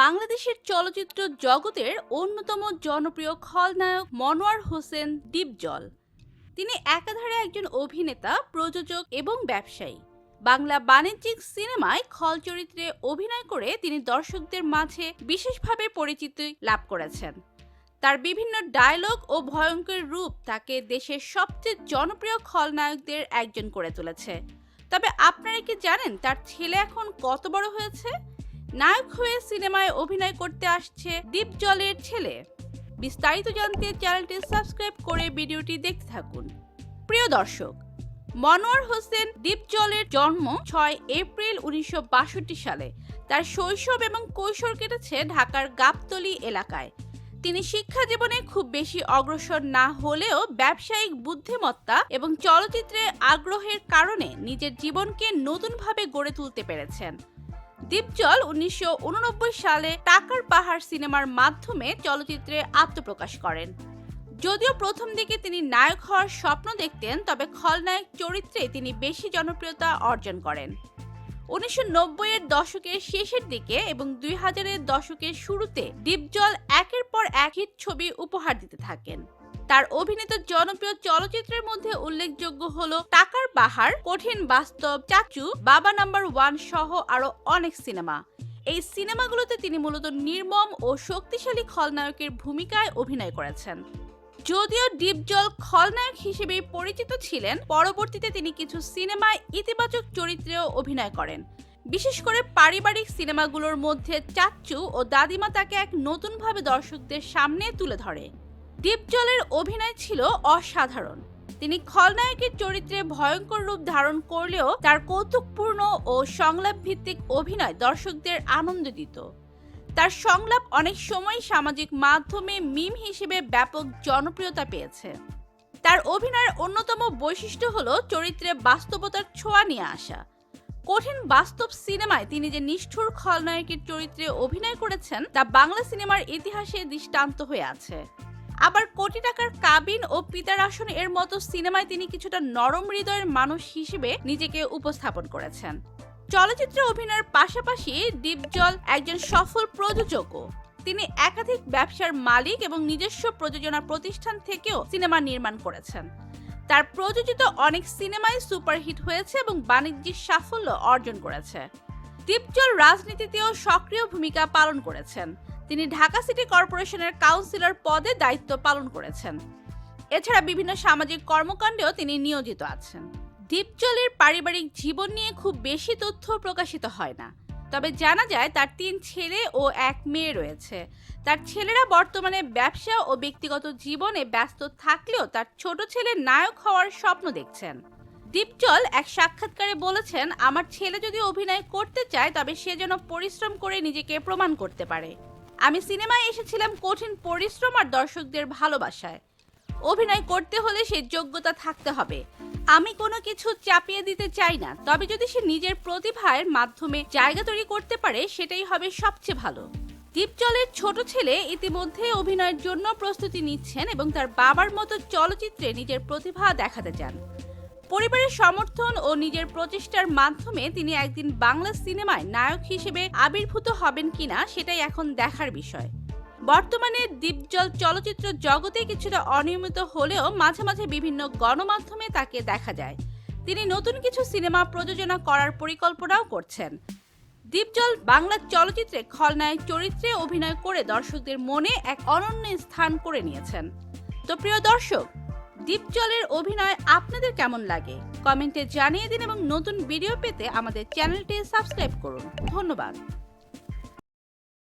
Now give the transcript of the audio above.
বাংলাদেশের চলচ্চিত্র জগতের অন্যতম জনপ্রিয় খলনায়ক মনোয়ার হোসেন ডিপজল। তিনি একাধারে একজন অভিনেতা, প্রযোজক এবং ব্যবসায়ী। বাংলা বাণিজ্যিক সিনেমায় খল চরিত্রে অভিনয় করে তিনি দর্শকদের মাঝে বিশেষভাবে পরিচিতি লাভ করেছেন। তার বিভিন্ন ডায়লগ ও ভয়ঙ্কর রূপ তাকে দেশের সবচেয়ে জনপ্রিয় খলনায়কদের একজন করে তুলেছে। তবে আপনারা কি জানেন তার ছেলে এখন কত বড় হয়েছে? নায়ক হয়ে সিনেমায় অভিনয় করতে আসছে ডিপজলের ছেলে। বিস্তারিত জানতে চ্যানেলটি সাবস্ক্রাইব করে ভিডিওটি দেখতে থাকুন। প্রিয় দর্শক, মনোয়ার হোসেন ডিপজলের জন্ম 6 এপ্রিল 1962 সালে। তার শৈশব এবং কৈশোর কেটেছে ঢাকার গাবতলী এলাকায়। তিনি শিক্ষা জীবনে খুব বেশি অগ্রসর না হলেও ব্যবসায়িক বুদ্ধিমত্তা এবং চলচ্চিত্রে আগ্রহের কারণে নিজের জীবনকে নতুনভাবে গড়ে তুলতে পেরেছেন। ডিপজল 1989 সালে টাকার পাহাড় সিনেমার মাধ্যমে চলচ্চিত্রে আত্মপ্রকাশ করেন। যদিও প্রথম দিকে তিনি নায়ক হওয়ার স্বপ্ন দেখতেন, তবে খলনায়ক চরিত্রে তিনি বেশি জনপ্রিয়তা অর্জন করেন। 1990-এর দশকের শেষের দিকে এবং 2000-এর দশকের শুরুতে ডিপজল একের পর এক হিট ছবি উপহার দিতে থাকেন। তার অভিনীত জনপ্রিয় চলচ্চিত্রের মধ্যে উল্লেখযোগ্য হলো টাকার পাহাড়, কঠিন বাস্তব, চাচু, বাবা নাম্বার 1 সহ আরো অনেক সিনেমা। এই সিনেমাগুলোতে তিনি মূলত নির্মম ও শক্তিশালী খলনায়কের ভূমিকায় অভিনয় করেছেন। যদিও ডিপজল খলনায়ক হিসেবেই পরিচিত ছিলেন, পরবর্তীতে তিনি কিছু সিনেমায় ইতিবাচক চরিত্রেও অভিনয় করেন। বিশেষ করে পারিবারিক সিনেমাগুলোর মধ্যে চাচ্চু ও দাদিমা তাকে এক নতুনভাবে দর্শকদের সামনে তুলে ধরে। ডিপজলের অভিনয় ছিল অসাধারণ। তিনি খলনায়কের চরিত্রে ভয়ঙ্কর রূপ ধারণ করলেও তার কৌতুকপূর্ণ ও সংলাপ ভিত্তিক অভিনয় দর্শকদের আনন্দ দিত। তার সংলাপ অনেক সময় সামাজিক মাধ্যমে মিম হিসেবে ব্যাপক জনপ্রিয়তা পেয়েছে। তার অভিনয়ের অন্যতম বৈশিষ্ট্য হলো চরিত্রে বাস্তবতার ছোঁয়া নিয়ে আসা। কঠিন বাস্তব সিনেমায় তিনি যে নিষ্ঠুর খলনায়কের চরিত্রে অভিনয় করেছেন তা বাংলা সিনেমার ইতিহাসে দৃষ্টান্ত হয়ে আছে। আবার কোটি টাকার কাবিন ও পিতার আসন এর মতো সিনেমায় তিনি কিছুটা নরম হৃদয়ের মানুষ হিসেবে নিজেকে উপস্থাপন করেছেন। চলচ্চিত্রে অভিনয়ের পাশাপাশি ডিপজল একজন সফল প্রযোজকও। তিনি একাধিক ব্যবসার মালিক এবং নিজস্ব প্রযোজনা প্রতিষ্ঠান থেকেও সিনেমা নির্মাণ করেছেন। তার প্রযোজিত অনেক সিনেমাই সুপারহিট হয়েছে এবং বাণিজ্যিক সাফল্য অর্জন করেছে। ডিপজল রাজনীতিতেও সক্রিয় ভূমিকা পালন করেছেন। তিনি ঢাকা সিটি কর্পোরেশনের কাউন্সিলর পদে দায়িত্ব পালন করেছেন। এছাড়া বিভিন্ন সামাজিক কর্মকাণ্ডেও তিনি নিয়োজিত আছেন। ডিপজলের পারিবারিক জীবন নিয়ে খুব বেশি তথ্য প্রকাশিত হয় না, তবে জানা যায় তার 3 ছেলে ও 1 মেয়ে রয়েছে। তার ছেলেরা বর্তমানে ব্যবসা ও ব্যক্তিগত জীবনে ব্যস্ত থাকলেও তার ছোট ছেলে নায়ক হওয়ার স্বপ্ন দেখছেন। ডিপজল এক সাক্ষাৎকারে বলেছেন, আমার ছেলে যদি অভিনয় করতে চায় তবে সে যেন পরিশ্রম করে নিজেকে প্রমাণ করতে পারে। আমি সিনেমায় এসেছিলাম কঠিন পরিশ্রম আর দর্শকদের ভালোবাসায়। অভিনয় করতে হলে সে যোগ্যতা থাকতে হবে। আমি কোনো কিছু চাপিয়ে দিতে চাই না, তবে যদি সে নিজের প্রতিভার মাধ্যমে জায়গা তৈরি করতে পারে সেটাই হবে সবচেয়ে ভালো। ডিপজলের ছোট ছেলে ইতিমধ্যে অভিনয়ের জন্য প্রস্তুতি নিচ্ছেন এবং তার বাবার মতো চলচ্চিত্রে নিজের প্রতিভা দেখাতে চান। পরিবারের সমর্থন ও নিজের প্রচেষ্টার মাধ্যমে তিনি একদিন বাংলা সিনেমায় নায়ক হিসেবে আবির্ভূত হবেন কিনা সেটাই এখন দেখার বিষয়। বর্তমানে ডিপজল চলচ্চিত্র জগতে কিছুটা অনিয়মিত হলেও মাঝে মাঝে বিভিন্ন গণমাধ্যমে তাকে দেখা যায়। তিনি নতুন কিছু সিনেমা প্রযোজনা করার পরিকল্পনাও করছেন। ডিপজল বাংলা চলচ্চিত্রে খলনায়ক চরিত্রে অভিনয় করে দর্শকদের মনে এক অনন্য স্থান করে নিয়েছেন। তো প্রিয় দর্শক, ডিপজলের অভিনয় আপনাদের কেমন লাগে কমেন্টে জানিয়ে দিন এবং নতুন ভিডিও পেতে আমাদের চ্যানেলটি সাবস্ক্রাইব করুন। ধন্যবাদ।